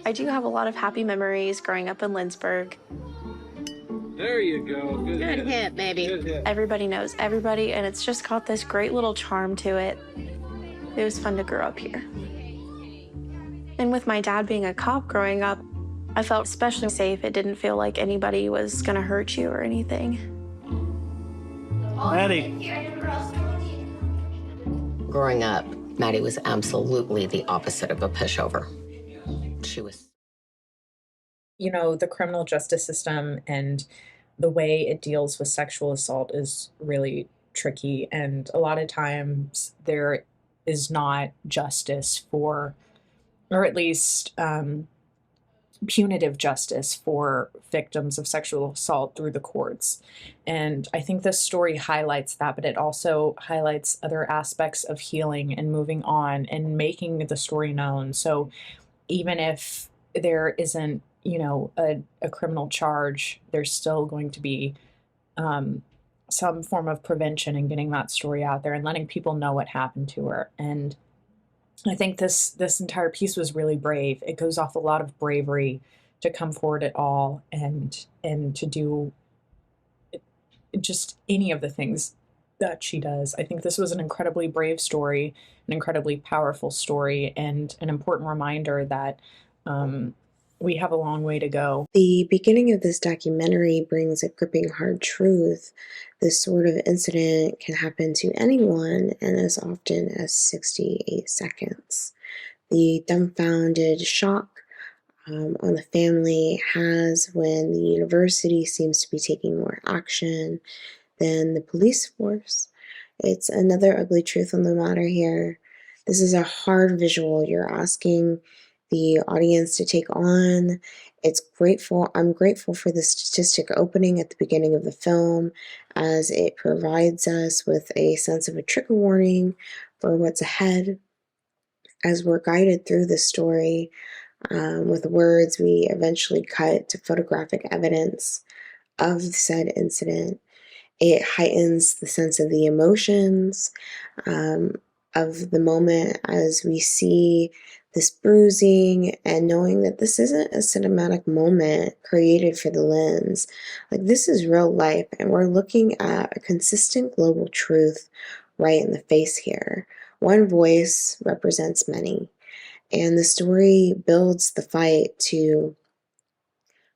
I do have a lot of happy memories growing up in Lindsborg. There you go. Good hit, baby. Good hit. Everybody knows everybody, and it's just got this great little charm to it. It was fun to grow up here. And with my dad being a cop growing up, I felt especially safe. It didn't feel like anybody was gonna hurt you or anything. Maddie. Growing up, Maddie was absolutely the opposite of a pushover. She was... You know, the criminal justice system and the way it deals with sexual assault is really tricky. And a lot of times there is not justice for, or at least punitive justice for victims of sexual assault through the courts. And I think this story highlights that, but it also highlights other aspects of healing and moving on and making the story known. So even if there isn't, you know, a criminal charge, there's still going to be some form of prevention and getting that story out there and letting people know what happened to her. And I think this entire piece was really brave. It goes off a lot of bravery to come forward at all and to do just any of the things that she does. I think this was an incredibly brave story, an incredibly powerful story, and an important reminder that we have a long way to go. The beginning of this documentary brings a gripping hard truth. This sort of incident can happen to anyone in as often as 68 seconds. The dumbfounded shock on the family has when the university seems to be taking more action than the police force. It's another ugly truth on the matter here. This is a hard visual you're asking the audience to take on. I'm grateful for the statistic opening at the beginning of the film, as it provides us with a sense of a trigger warning for what's ahead. As we're guided through the story with words, we eventually cut to photographic evidence of said incident. It heightens the sense of the emotions of the moment as we see this bruising and knowing that this isn't a cinematic moment created for the lens. Like, this is real life, and we're looking at a consistent global truth right in the face here. One voice represents many, and the story builds the fight to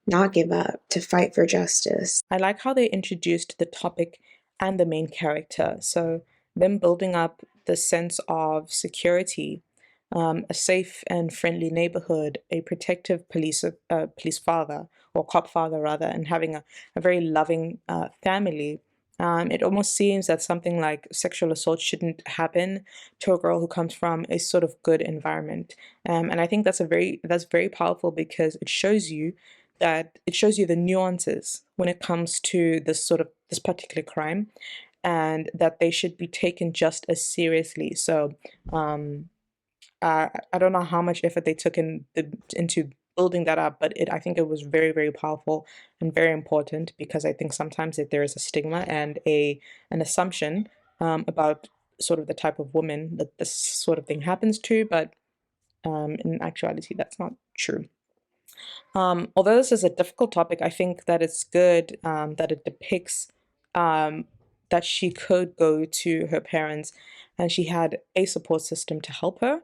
not give up, to fight for justice. I like how they introduced the topic and the main character. So them building up the sense of security, a safe and friendly neighborhood, a protective police father, or cop father rather, and having a very loving family. It almost seems that something like sexual assault shouldn't happen to a girl who comes from a sort of good environment. And I think that's very powerful, because it shows you the nuances when it comes to this particular crime, and that they should be taken just as seriously. So I don't know how much effort they took into building that up, but I think it was very, very powerful and very important, because I think sometimes that there is a stigma and an assumption about sort of the type of woman that this sort of thing happens to, but in actuality, that's not true. Although this is a difficult topic, I think that it's good that it depicts that she could go to her parents and she had a support system to help her.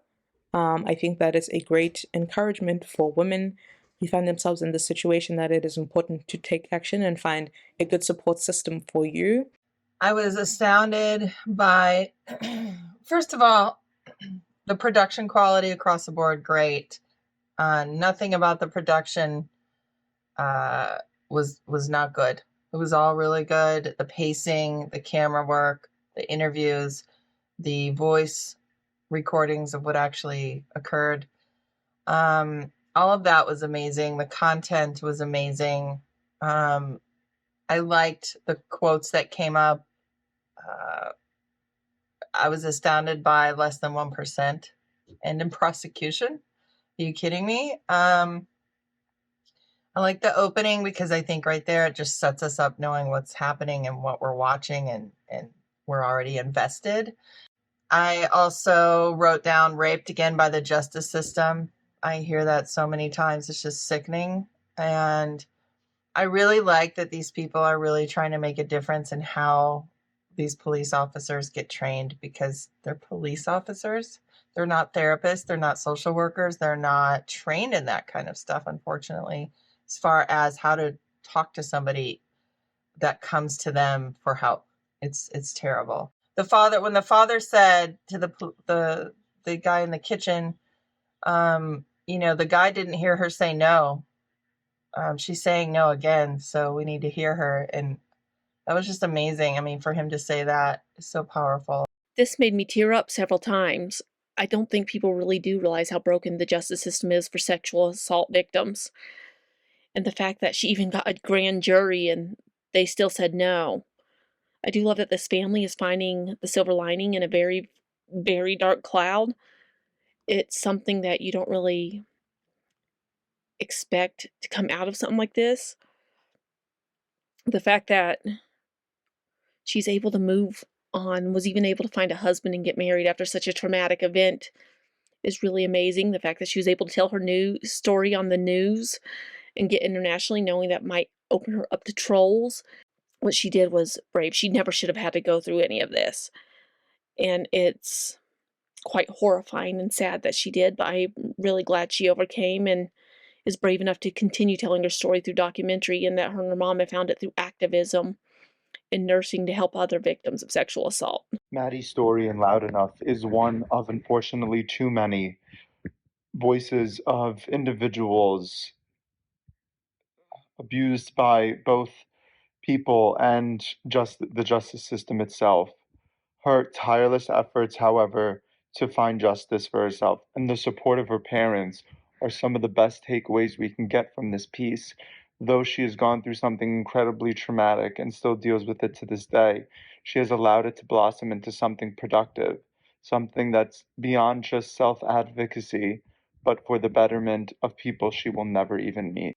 I think that is a great encouragement for women who find themselves in this situation, that it is important to take action and find a good support system for you. I was astounded by, first of all, the production quality across the board, great. Nothing about the production was not good. It was all really good. The pacing, the camera work, the interviews, the voice recordings of what actually occurred. All of that was amazing. The content was amazing. I liked the quotes that came up. I was astounded by less than 1% and in prosecution. Are you kidding me? I like the opening, because I think right there it just sets us up knowing what's happening and what we're watching, and we're already invested. I also wrote down raped again by the justice system. I hear that so many times. It's just sickening. And I really like that these people are really trying to make a difference in how these police officers get trained, because they're police officers. They're not therapists. They're not social workers. They're not trained in that kind of stuff, unfortunately, as far as how to talk to somebody that comes to them for help. It's terrible. When the father said to the guy in the kitchen, the guy didn't hear her say no. She's saying no again, so we need to hear her. And that was just amazing. I mean, for him to say that is so powerful. This made me tear up several times. I don't think people really do realize how broken the justice system is for sexual assault victims. And the fact that she even got a grand jury and they still said no. I do love that this family is finding the silver lining in a very, very dark cloud. It's something that you don't really expect to come out of something like this. The fact that she's able to move on, was even able to find a husband and get married after such a traumatic event is really amazing. The fact that she was able to tell her new story on the news and get internationally, knowing that might open her up to trolls. What she did was brave. She never should have had to go through any of this. And it's quite horrifying and sad that she did, but I'm really glad she overcame and is brave enough to continue telling her story through documentary, and that her and her mom have found it through activism and nursing to help other victims of sexual assault. Maddie's story in Loud Enough is one of, unfortunately, too many voices of individuals abused by both people and just the justice system itself. Her tireless efforts, however, to find justice for herself and the support of her parents are some of the best takeaways we can get from this piece. Though she has gone through something incredibly traumatic and still deals with it to this day, she has allowed it to blossom into something productive, something that's beyond just self-advocacy, but for the betterment of people she will never even meet.